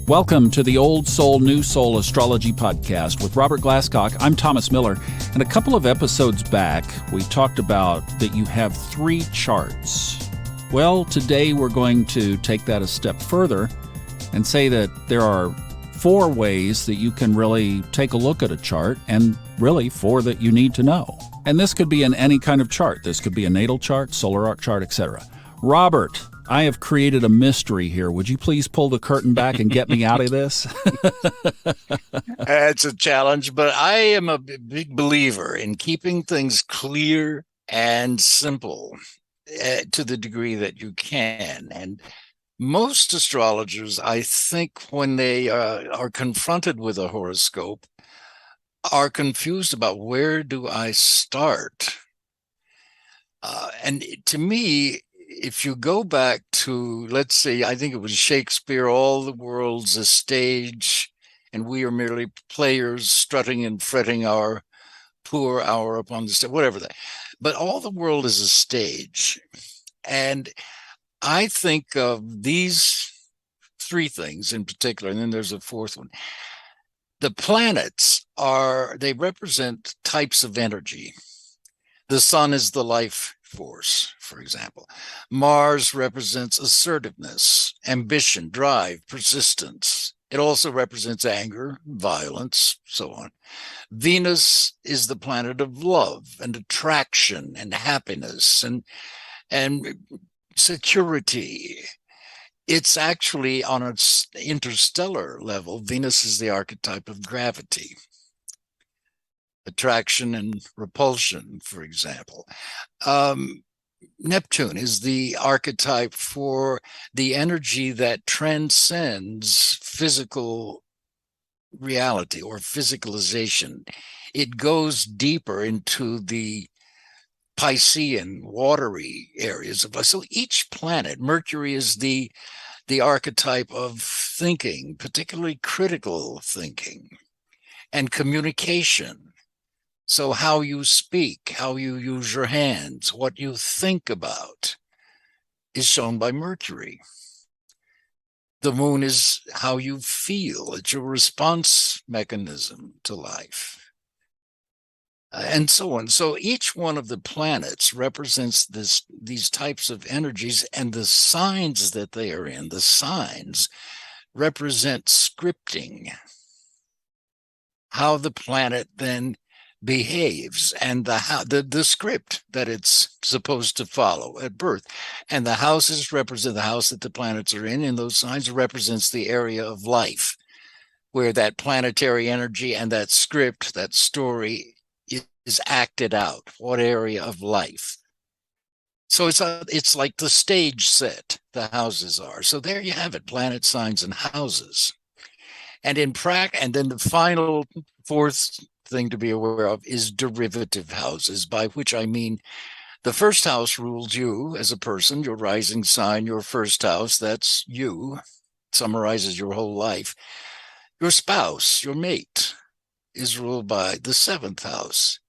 Welcome to the Old Soul, New Soul Astrology Podcast with Robert Glasscock. I'm Thomas Miller, and a couple of episodes back, we talked about that you have 3 charts. Well, today we're going to take that a step further and say that there are 4 ways that you can really take a look at a chart, and really 4 that you need to know. And this could be in any kind of chart. This could be a natal chart, solar arc chart, etc. Robert, I have created a mystery here. Would you please pull the curtain back and get me out of this? It's a challenge, but I am a big believer in keeping things clear and simple to the degree that you can. And most astrologers, I think, when they are confronted with a horoscope, are confused about where do I start? And to me, if you go back to, let's say, I think it was Shakespeare, all the world's a stage, and we are merely players strutting and fretting our poor hour upon the stage, whatever that. But all the world is a stage. And I think of these 3 things in particular, and then there's a 4th one. The planets they represent types of energy. The sun is the life force, for example. Mars represents assertiveness, ambition, drive, persistence. It also represents anger, violence, so on. Venus is the planet of love and attraction and happiness and security. It's actually on an interstellar level. Venus is the archetype of gravity. Attraction and repulsion, for example. Neptune is the archetype for the energy that transcends physical reality or physicalization. It goes deeper into the Piscean, watery areas of life. So each planet, Mercury is the archetype of thinking, particularly critical thinking and communication. So how you speak, how you use your hands, what you think about is shown by Mercury. The moon is how you feel. It's your response mechanism to life. And so on. So each one of the planets represents these types of energies, and the signs that they are in, the signs, represent scripting. How the planet then behaves and the script that it's supposed to follow at birth. And the houses represent the house that the planets are in, and those signs represents the area of life where that planetary energy and that script, that story is acted out, what area of life. So it's like the stage set the houses are. So there you have it, planet signs and houses. And and then the final 4th thing to be aware of is derivative houses, by which I mean the first house rules you as a person, your rising sign, your first house, that's you, summarizes your whole life. Your spouse, your mate, is ruled by the 7th house.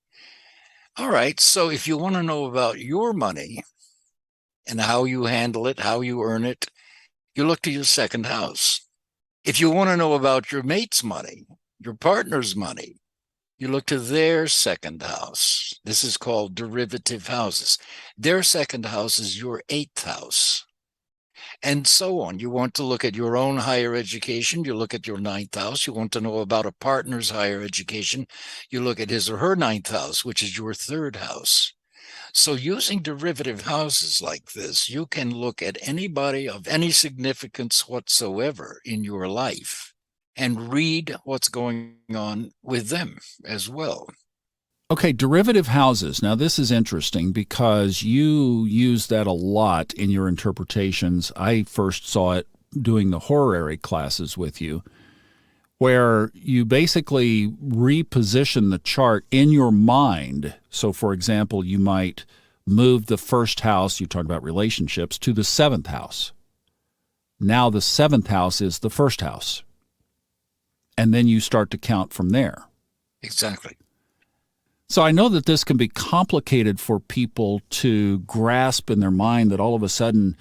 All right, so if you want to know about your money and how you handle it, how you earn it, you look to your 2nd house. If you want to know about your mate's money, your partner's money, you look to their 2nd house. This is called derivative houses. Their 2nd house is your 8th house. And so on. You want to look at your own higher education, you look at your 9th house. You want to know about a partner's higher education, you look at his or her 9th house, which is your 3rd house. So using derivative houses like this, you can look at anybody of any significance whatsoever in your life and read what's going on with them as well. Okay, derivative houses. Now, this is interesting because you use that a lot in your interpretations. I first saw it doing the horary classes with you, where you basically reposition the chart in your mind. So, for example, you might move the 1st house, you talk about relationships, to the 7th house. Now the 7th house is the 1st house. And then you start to count from there. Exactly. So I know that this can be complicated for people to grasp in their mind, that all of a sudden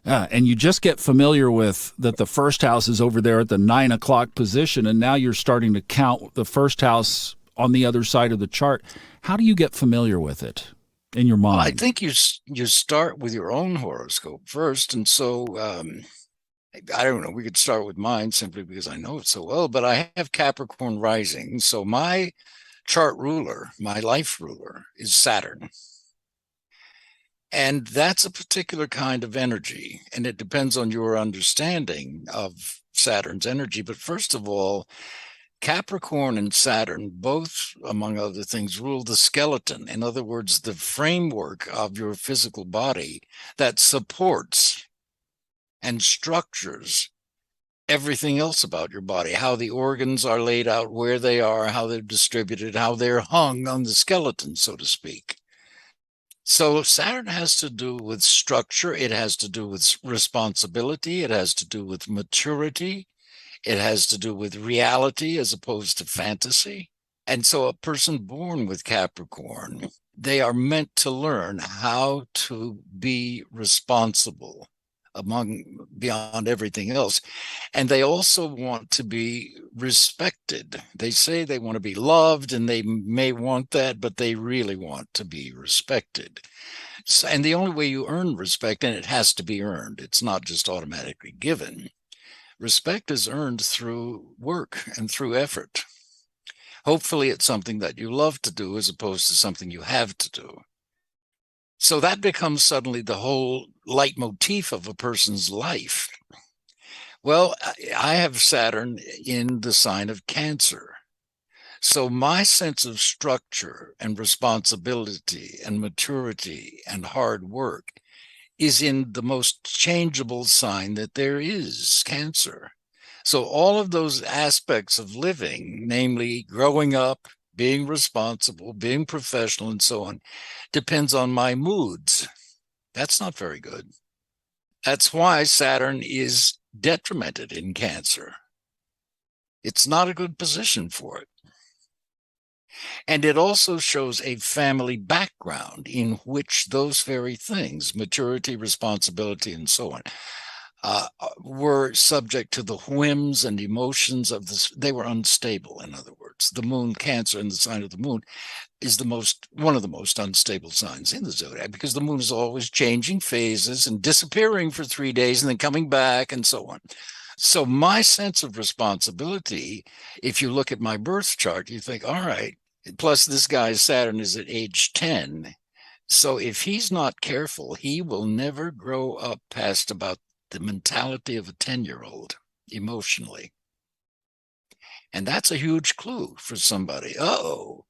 And you just get familiar with that the first house is over there at the 9 o'clock position, and now you're starting to count the first house on the other side of the chart. How do you get familiar with it in your Well, I mind? think you start with your own horoscope first, and so I don't know. We could start with mine simply because I know it so well. But I have Capricorn rising, so my chart ruler, my life ruler, is Saturn. And that's a particular kind of energy, and it depends on your understanding of Saturn's energy. But first of all, Capricorn and Saturn both, among other things, rule the skeleton. In other words, the framework of your physical body that supports and structures everything else about your body, how the organs are laid out, where they are, how they're distributed, how they're hung on the skeleton, so to speak. So Saturn has to do with structure. It has to do with responsibility. It has to do with maturity. It has to do with reality as opposed to fantasy. And so a person born with Capricorn, they are meant to learn how to be responsible beyond everything else. And they also want to be respected. They say they want to be loved, and they may want that, but they really want to be respected. So, and the only way you earn respect, and it has to be earned, it's not just automatically given. Respect is earned through work and through effort. Hopefully, it's something that you love to do as opposed to something you have to do. So that becomes suddenly the whole leitmotif of a person's life. Well, I have Saturn in the sign of Cancer. So my sense of structure and responsibility and maturity and hard work is in the most changeable sign that there is, Cancer. So all of those aspects of living, namely growing up, being responsible, being professional, and so on, depends on my moods. That's not very good. That's why Saturn is detrimented in Cancer. It's not a good position for it. And it also shows a family background in which those very things, maturity, responsibility, and so on, were subject to the whims and emotions of this. They were unstable, in other words. The moon, Cancer, in the sign of the moon, is one of the most unstable signs in the zodiac, because the moon is always changing phases and disappearing for 3 days and then coming back and so on. So my sense of responsibility, if you look at my birth chart, you think, all right, plus this guy's Saturn is at age 10. So if he's not careful, he will never grow up past about the mentality of a 10-year-old emotionally. And that's a huge clue for somebody. Uh-oh.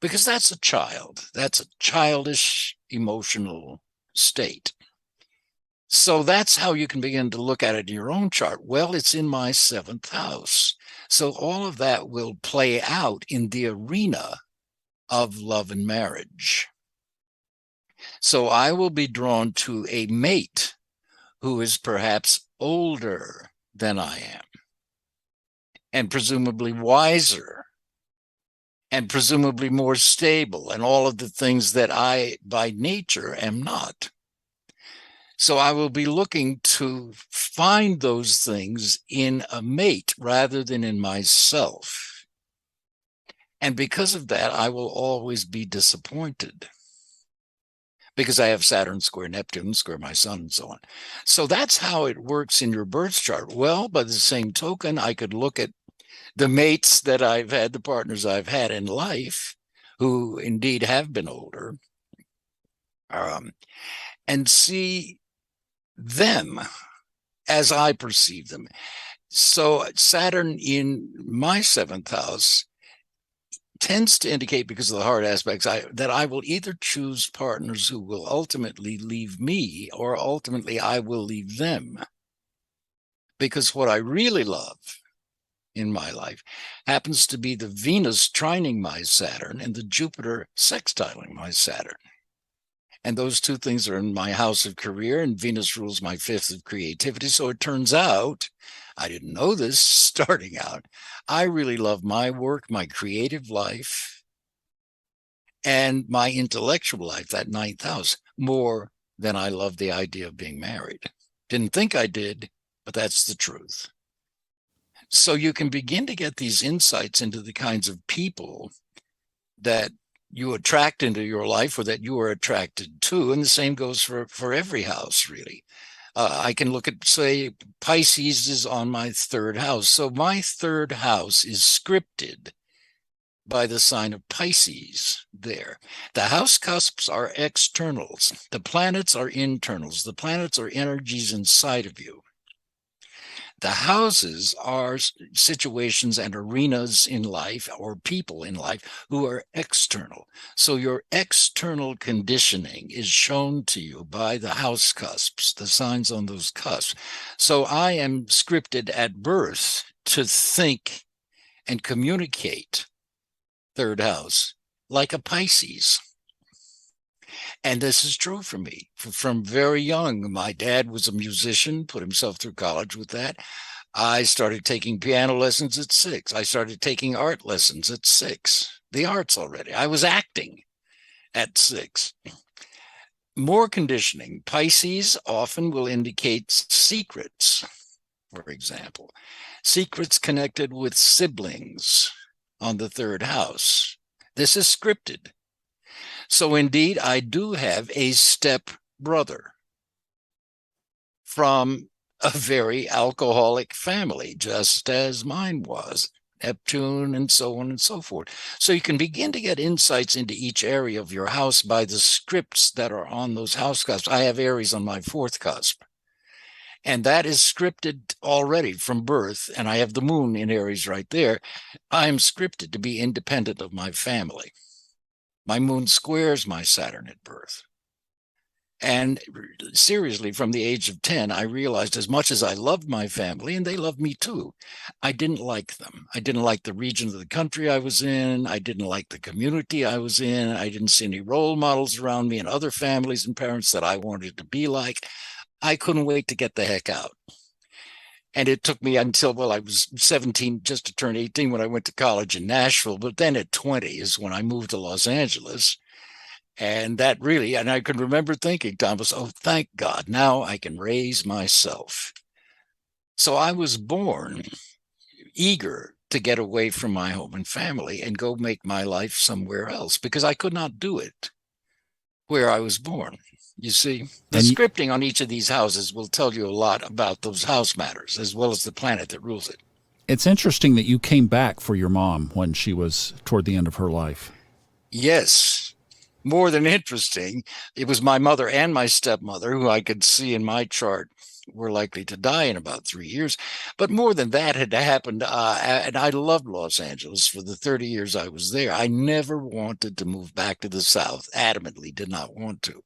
Because that's a child. That's a childish emotional state. So that's how you can begin to look at it in your own chart. Well, it's in my 7th house. So all of that will play out in the arena of love and marriage. So I will be drawn to a mate who is perhaps older than I am, and presumably wiser, and presumably more stable, and all of the things that I, by nature, am not. So I will be looking to find those things in a mate rather than in myself. And because of that, I will always be disappointed, because I have Saturn square Neptune, square my sun, and so on. So that's how it works in your birth chart. Well, by the same token, I could look at the mates that I've had, the partners I've had in life, who indeed have been older, and see them as I perceive them. So Saturn in my 7th house tends to indicate, because of the hard aspects, that I will either choose partners who will ultimately leave me, or ultimately I will leave them. Because what I really love in my life happens to be the Venus trining my Saturn and the Jupiter sextiling my Saturn. And those two things are in my house of career, and Venus rules my 5th of creativity. So it turns out, I didn't know this starting out, I really love my work, my creative life, and my intellectual life, that 9th house, more than I love the idea of being married. Didn't think I did, but that's the truth. So you can begin to get these insights into the kinds of people that you attract into your life or that you are attracted to. And the same goes for every house, really. I can look at, say, Pisces is on my third house. So my third house is scripted by the sign of Pisces there. The house cusps are externals. The planets are internals. The planets are energies inside of you. The houses are situations and arenas in life or people in life who are external. So your external conditioning is shown to you by the house cusps, the signs on those cusps. So I am scripted at birth to think and communicate, third house, like a Pisces. And this is true for me. From very young, my dad was a musician, put himself through college with that. I started taking piano lessons at 6. I started taking art lessons at 6. The arts already. I was acting at 6. More conditioning. Pisces often will indicate secrets, for example. Secrets connected with siblings on the third house. This is scripted. So indeed, I do have a step brother from a very alcoholic family, just as mine was, Neptune and so on and so forth. So you can begin to get insights into each area of your house by the scripts that are on those house cusps. I have Aries on my fourth cusp, and that is scripted already from birth, and I have the moon in Aries right there. I'm scripted to be independent of my family. My moon squares my Saturn at birth. And seriously, from the age of 10, I realized as much as I loved my family, and they loved me too, I didn't like them. I didn't like the region of the country I was in. I didn't like the community I was in. I didn't see any role models around me and other families and parents that I wanted to be like. I couldn't wait to get the heck out. And it took me until, well, I was 17, just to turn 18 when I went to college in Nashville. But then at 20 is when I moved to Los Angeles. And that really, and I can remember thinking, Thomas, oh, thank God, now I can raise myself. So I was born eager to get away from my home and family and go make my life somewhere else because I could not do it where I was born. You see, the scripting on each of these houses will tell you a lot about those house matters as well as the planet that rules it. It's interesting that you came back for your mom when she was toward the end of her life. Yes. More than interesting, it was my mother and my stepmother, who I could see in my chart were likely to die in about 3 years. But more than that had happened, and I loved Los Angeles for the 30 years I was there. I never wanted to move back to the South, adamantly did not want to.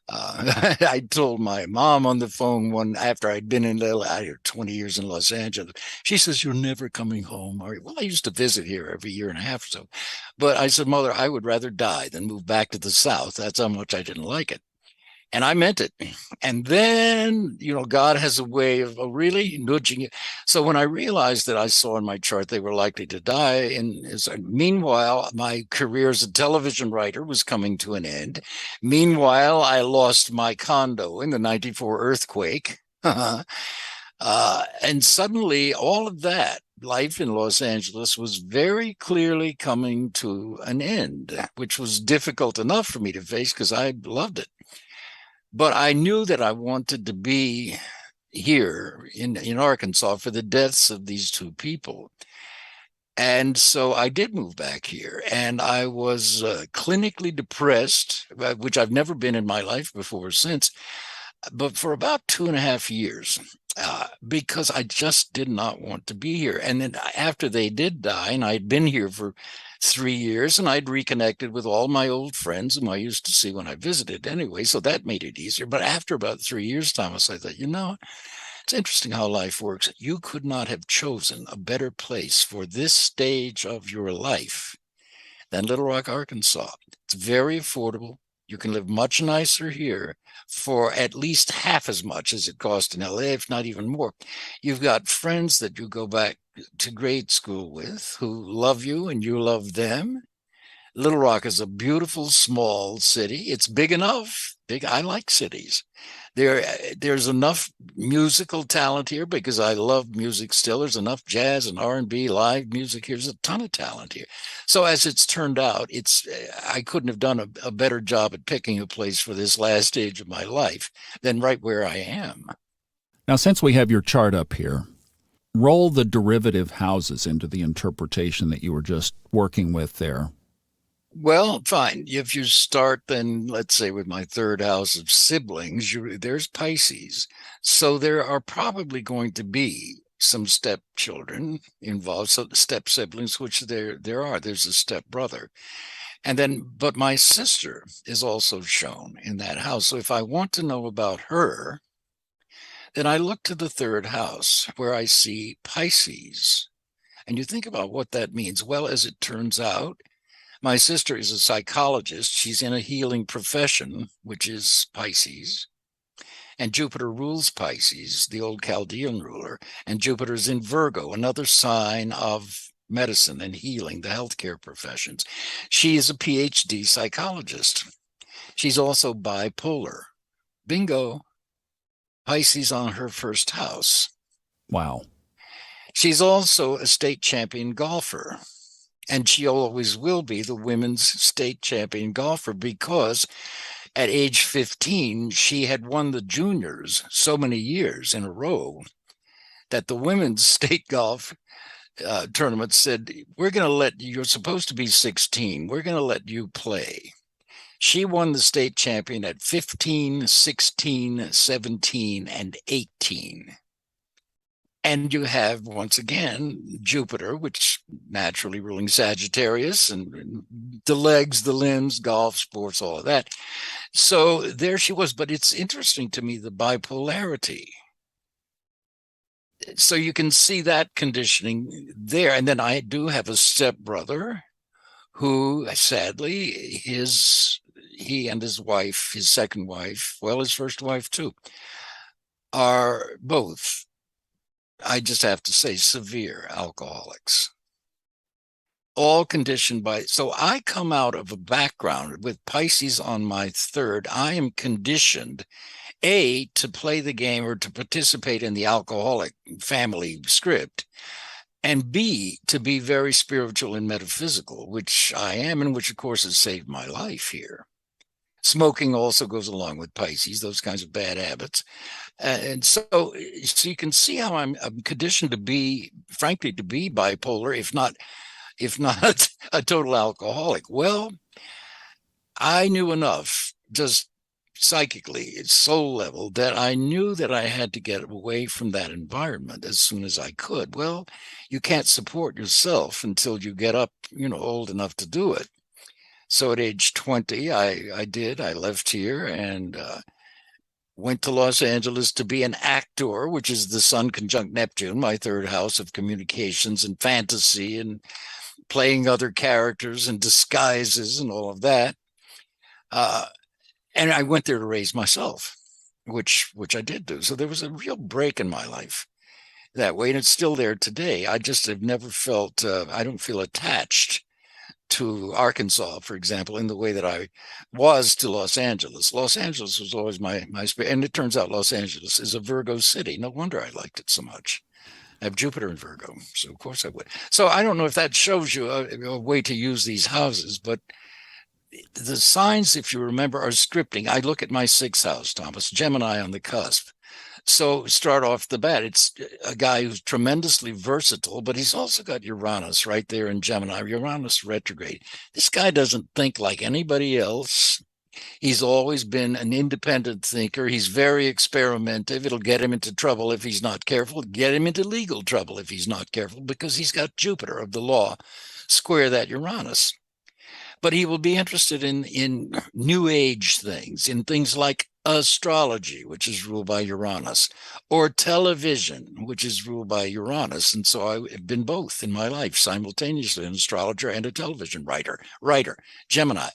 I told my mom on the phone after I'd been in 20 years in Los Angeles. She says, "You're never coming home." Well, I used to visit here every year and a half or so. But I said, "Mother, I would rather die than move back to the South." That's how much I didn't like it. And I meant it. And then, God has a way of really nudging you. So when I realized that I saw in my chart they were likely to die, meanwhile, my career as a television writer was coming to an end. Meanwhile, I lost my condo in the 94 earthquake. And suddenly all of that life in Los Angeles was very clearly coming to an end, which was difficult enough for me to face because I loved it. But I knew that I wanted to be here in Arkansas for the deaths of these two people. And so I did move back here, and I was clinically depressed, which I've never been in my life before or since, but for about 2.5 years, because I just did not want to be here. And then after they did die, and I'd been here for 3 years, and I'd reconnected with all my old friends whom I used to see when I visited anyway, so that made it easier. But after about 3 years, Thomas, I thought, it's interesting how life works. You could not have chosen a better place for this stage of your life than Little Rock, Arkansas. It's very affordable. You can live much nicer here for at least half as much as it cost in LA, if not even more. You've got friends that you go back to grade school with who love you and you love them. Little Rock is a beautiful small city. It's big enough. Big. I like cities. There's enough musical talent here because I love music still. There's enough jazz and R&B live music. There's a ton of talent here. So as it's turned out, it's I couldn't have done a better job at picking a place for this last stage of my life than right where I am. Now, since we have your chart up here, roll the derivative houses into the interpretation that you were just working with there. Well, fine. If you start, then let's say with my third house of siblings, there's Pisces. So there are probably going to be some stepchildren involved, so step siblings, which there are. There's a step brother. And then, but my sister is also shown in that house. So if I want to know about her, then I look to the third house where I see Pisces. And you think about what that means. Well, as it turns out, my sister is a psychologist. She's in a healing profession, which is Pisces. And Jupiter rules Pisces, the old Chaldean ruler. And Jupiter's in Virgo, another sign of medicine and healing, the healthcare professions. She is a PhD psychologist. She's also bipolar. Bingo. Pisces on her first house. Wow. She's also a state champion golfer. And she always will be the women's state champion golfer because at age 15, she had won the juniors so many years in a row that the women's state golf tournament said, we're going to let you, you're supposed to be 16. We're going to let you play. She won the state champion at 15, 16, 17, and 18. And you have, once again, Jupiter, which naturally ruling Sagittarius, and the legs, the limbs, golf, sports, all of that. So there she was. But it's interesting to me, the bipolarity. So you can see that conditioning there. And then I do have a stepbrother who, sadly, he and his wife, his second wife, well, his first wife too, are both, I just have to say, severe alcoholics, all conditioned by. So I come out of a background with Pisces on my third. I am conditioned, A, to play the game or to participate in the alcoholic family script, and B, to be very spiritual and metaphysical, which I am, and which, of course, has saved my life here. Smoking also goes along with Pisces, those kinds of bad habits. And so you can see how I'm conditioned to be, frankly, to be bipolar, if not a total alcoholic. Well, I knew enough, just psychically, at soul level, that I knew that I had to get away from that environment as soon as I could. Well, you can't support yourself until you get up, old enough to do it. So at age 20, I left here and went to Los Angeles to be an actor, which is the Sun conjunct Neptune, my third house of communications and fantasy and playing other characters and disguises and all of that. And I went there to raise myself, which I did do. So there was a real break in my life that way, and it's still there today. I just have never felt, I don't feel attached to Arkansas, for example, in the way that I was to Los Angeles. Los Angeles was always my spirit. And it turns out Los Angeles is a Virgo city. No wonder I liked it so much. I have Jupiter in Virgo, so of course I would. So I don't know if that shows you a way to use these houses, but the signs, if you remember, are scripting. I look at my sixth house, Thomas, Gemini on the cusp. So start off the bat, it's a guy who's tremendously versatile, but he's also got Uranus right there in Gemini, Uranus retrograde. This guy doesn't think like anybody else. He's always been an independent thinker. He's very experimentative. It'll get him into trouble if he's not careful, get him into legal trouble if he's not careful, because he's got Jupiter of the law square that Uranus. But he will be interested in new age things, in things like astrology, which is ruled by Uranus, or television, which is ruled by Uranus. And so I've been both in my life simultaneously, an astrologer and a television writer, Gemini.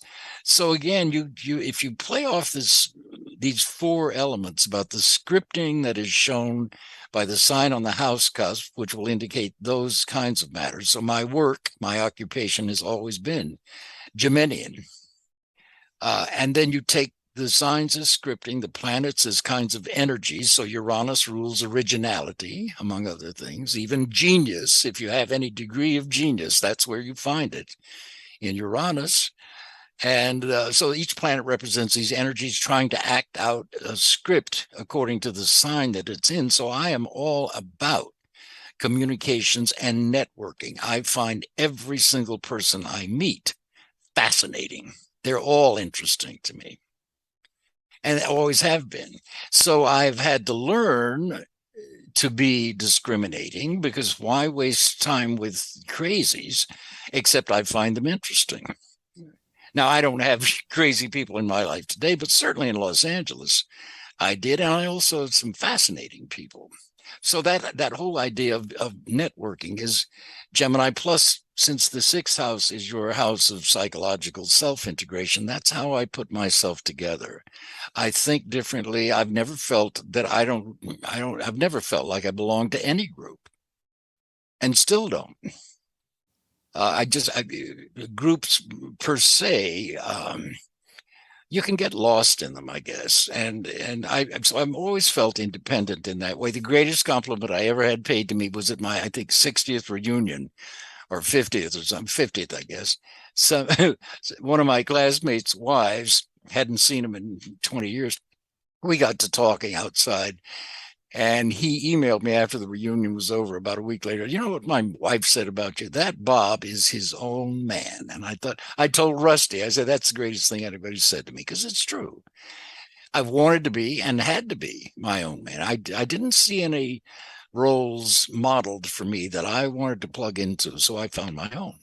So again, you if you play off these four elements about the scripting that is shown by the sign on the house cusp, which will indicate those kinds of matters. So my work, my occupation has always been Geminian. And then you take the signs as scripting, the planets as kinds of energies. So Uranus rules originality, among other things, even genius. If you have any degree of genius, that's where you find it, in Uranus. And so each planet represents these energies trying to act out a script according to the sign that it's in. So I am all about communications and networking. I find every single person I meet fascinating. They're all interesting to me, and always have been. So I've had to learn to be discriminating, because why waste time with crazies, except I find them interesting. Now, I don't have crazy people in my life today, but certainly in Los Angeles, I did. And I also have some fascinating people. So that whole idea of networking is Gemini. Plus, since the sixth house is your house of psychological self-integration, that's how I put myself together. I think differently. I've never felt that I've never felt like I belong to any group, and still don't. Groups per se, you can get lost in them, I guess. So I'm always felt independent in that way. The greatest compliment I ever had paid to me was at my, I think, 60th reunion, or 50th or something, 50th, I guess. So one of my classmates' wives, hadn't seen him in 20 years. We got to talking outside. And he emailed me after the reunion was over about a week later. You know what my wife said about you? That Bob is his own man. And I told Rusty, I said, that's the greatest thing anybody said to me, because it's true. I've wanted to be and had to be my own man. I didn't see any roles modeled for me that I wanted to plug into. So I found my own.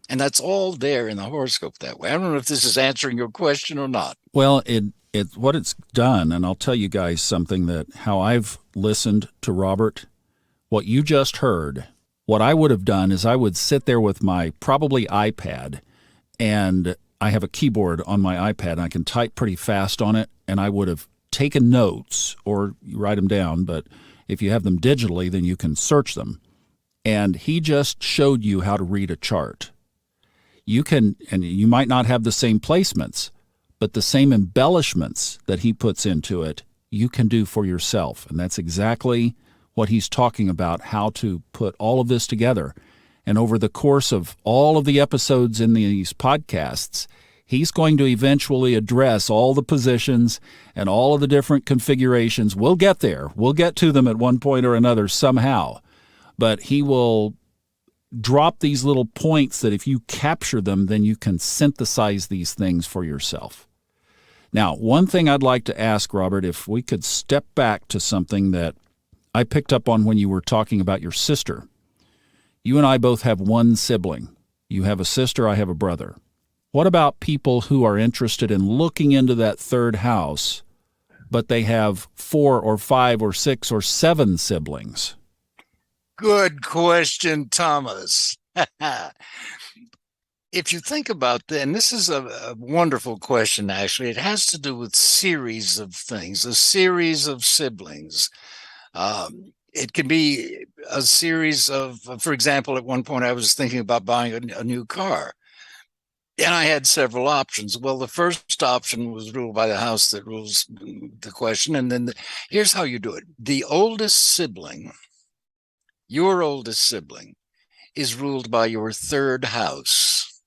And that's all there in the horoscope that way. I don't know if this is answering your question or not. Well, what it's done, and I'll tell you guys something, that how I've listened to Robert, what you just heard, what I would have done is I would sit there with my probably iPad, and I have a keyboard on my iPad, and I can type pretty fast on it, and I would have taken notes, or you write them down, but if you have them digitally, then you can search them. And he just showed you how to read a chart. You can, and you might not have the same placements, but the same embellishments that he puts into it, you can do for yourself. And that's exactly what he's talking about, how to put all of this together. And over the course of all of the episodes in these podcasts, he's going to eventually address all the positions and all of the different configurations. We'll get there. We'll get to them at one point or another somehow. But he will drop these little points that if you capture them, then you can synthesize these things for yourself. Now, one thing I'd like to ask, Robert, if we could step back to something that I picked up on when you were talking about your sister. You and I both have one sibling. You have a sister, I have a brother. What about people who are interested in looking into that third house, but they have 4 or 5 or 6 or 7 siblings? Good question, Thomas. If you think about that, and this is a wonderful question, actually, it has to do with series of things, a series of siblings. It can be a series of, for example, at one point I was thinking about buying a new car. And I had several options. Well, the first option was ruled by the house that rules the question. And then here's how you do it. The oldest sibling, your oldest sibling, is ruled by your third house.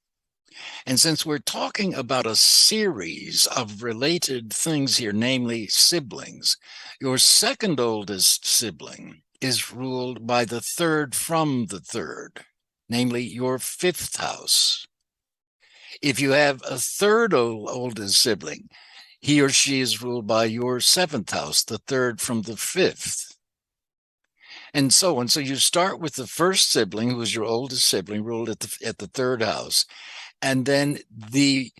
And since we're talking about a series of related things here, namely siblings, your second oldest sibling is ruled by the third from the third, namely your fifth house. If you have a third oldest sibling, he or she is ruled by your seventh house, the third from the fifth. And so on. So you start with the first sibling, who is your oldest sibling, ruled at the third house. And then the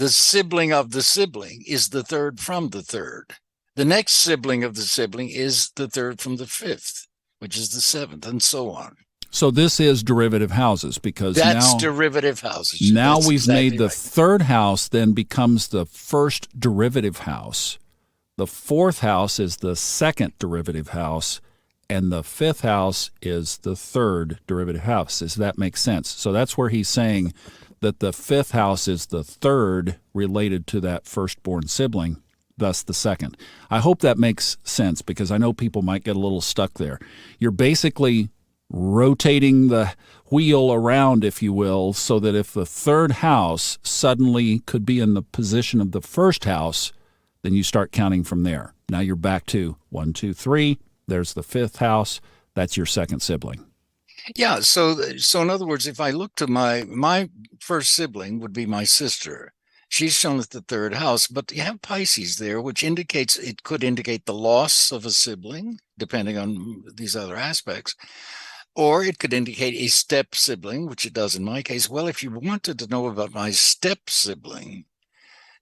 sibling of the sibling is the third from the third. The next sibling of the sibling is the third from the fifth, which is the seventh, and so on. So this is derivative houses because That's derivative houses. now That's we've exactly made the right. third house then becomes the first derivative house. The fourth house is the second derivative house, and the fifth house is the third derivative house. Does that make sense? So that's where he's saying that the fifth house is the third related to that firstborn sibling, thus the second. I hope that makes sense because I know people might get a little stuck there. You're basically rotating the wheel around, if you will, so that if the third house suddenly could be in the position of the first house, then you start counting from there. Now you're back to 1, 2, 3. There's the fifth house. That's your second sibling. Yeah. So in other words, if I look to my first sibling would be my sister. She's shown at the third house, but you have Pisces there, which indicates it could indicate the loss of a sibling, depending on these other aspects. Or it could indicate a step sibling, which it does in my case. Well, if you wanted to know about my step sibling,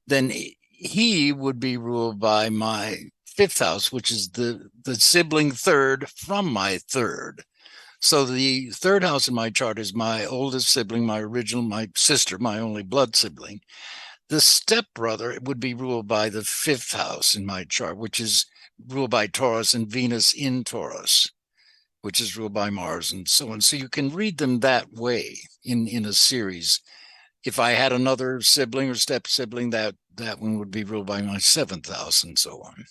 then he would be ruled by my fifth house, which is the sibling third from my third. So the third house in my chart is my oldest sibling, my sister, my only blood sibling. The stepbrother would be ruled by the fifth house in my chart, which is ruled by Taurus and Venus in Taurus, which is ruled by Mars and so on. So you can read them that way in a series. If I had another sibling or step sibling, that one would be ruled by my seventh house and so on.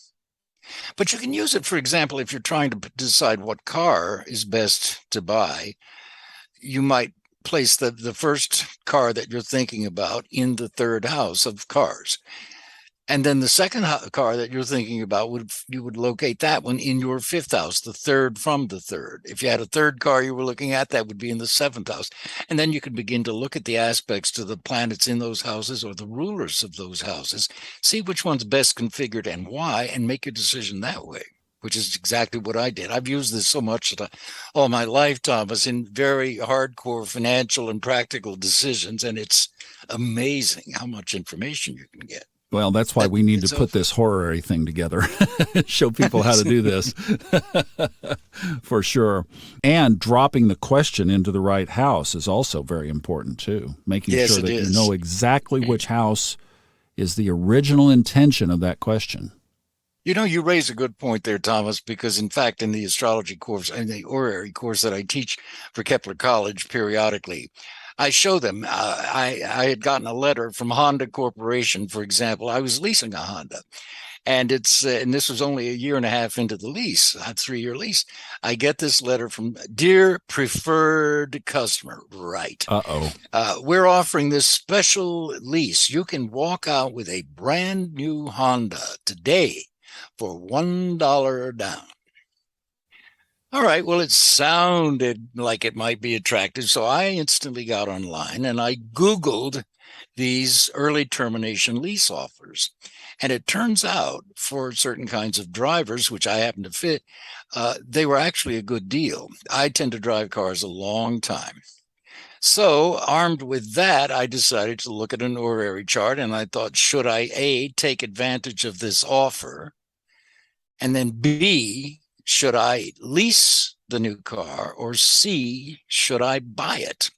But you can use it, for example, if you're trying to decide what car is best to buy, you might place the first car that you're thinking about in the third house of cars. And then the second car that you're thinking about, you would locate that one in your fifth house, the third from the third. If you had a third car you were looking at, that would be in the seventh house. And then you could begin to look at the aspects to the planets in those houses or the rulers of those houses, see which one's best configured and why, and make your decision that way, which is exactly what I did. I've used this so much all my life, Thomas, in very hardcore financial and practical decisions. And it's amazing how much information you can get. Well, that's why we need to put this horary thing together, show people how to do this for sure. And dropping the question into the right house is also very important too, making sure that you know exactly which house is the original intention of that question. You know, you raise a good point there, Thomas, because in fact, in the astrology course and the horary course that I teach for Kepler College periodically, I show them. I had gotten a letter from Honda Corporation, for example. I was leasing a Honda, and and this was only a year and a half into the lease, a 3-year lease. I get this letter from dear preferred customer. Right. We're offering this special lease. You can walk out with a brand new Honda today for $1 down. All right, well, it sounded like it might be attractive. So I instantly got online and I Googled these early termination lease offers. And it turns out for certain kinds of drivers, which I happen to fit, they were actually a good deal. I tend to drive cars a long time. So armed with that, I decided to look at an horary chart and I thought, should I A, take advantage of this offer? And then B, should I lease the new car? Or C, should I buy it?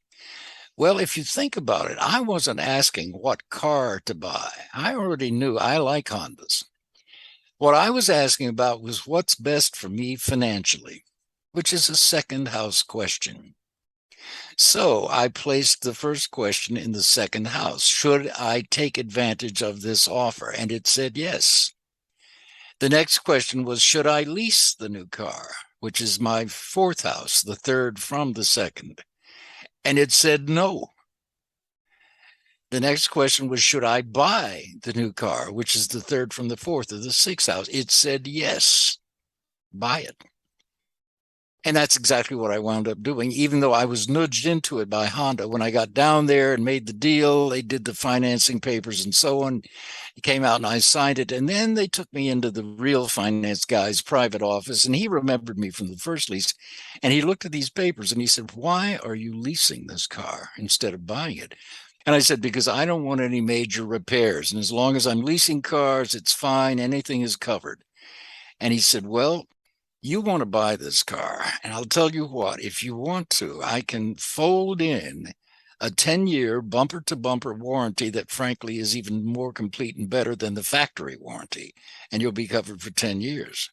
Well, if you think about it, I wasn't asking what car to buy. I already knew I like Hondas. What I was asking about was what's best for me financially, which is a second house question. So I placed the first question in the second house. Should I take advantage of this offer? And it said yes. The next question was, should I lease the new car, which is my fourth house, the third from the second? And it said no. The next question was, should I buy the new car, which is the third from the fourth of the sixth house? It said yes, buy it. And that's exactly what I wound up doing, even though I was nudged into it by Honda. When I got down there and made the deal, they did the financing papers and so on. It came out and I signed it. And then they took me into the real finance guy's private office. And he remembered me from the first lease. And he looked at these papers and he said, why are you leasing this car instead of buying it? And I said, because I don't want any major repairs. And as long as I'm leasing cars, it's fine. Anything is covered. And he said, well, you want to buy this car. And I'll tell you what, if you want to, I can fold in a 10-year bumper-to-bumper warranty that, frankly, is even more complete and better than the factory warranty, and you'll be covered for 10 years.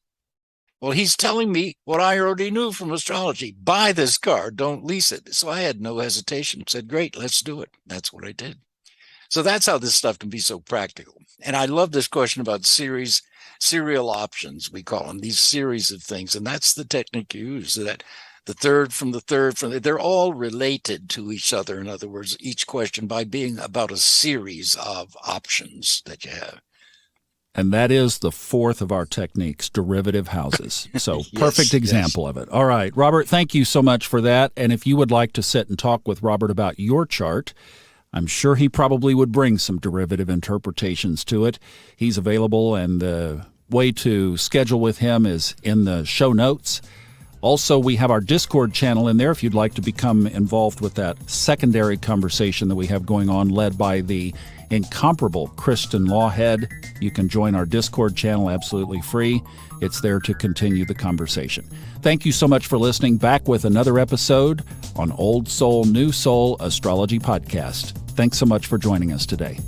Well, he's telling me what I already knew from astrology. Buy this car, don't lease it. So I had no hesitation. Said, great, let's do it. That's what I did. So that's how this stuff can be so practical. And I love this question about serial options, we call them, these series of things. And that's the technique you use, that the third from the third, they're all related to each other. In other words, each question by being about a series of options that you have. And that is the fourth of our techniques, derivative houses. So Yes, perfect example of it. All right, Robert, thank you so much for that. And if you would like to sit and talk with Robert about your chart, I'm sure he probably would bring some derivative interpretations to it. He's available, and the way to schedule with him is in the show notes. Also, we have our Discord channel in there if you'd like to become involved with that secondary conversation that we have going on, led by the incomparable Kristen Lawhead. You can join our Discord channel absolutely free. It's there to continue the conversation. Thank you so much for listening. Back with another episode on Old Soul, New Soul Astrology Podcast. Thanks so much for joining us today.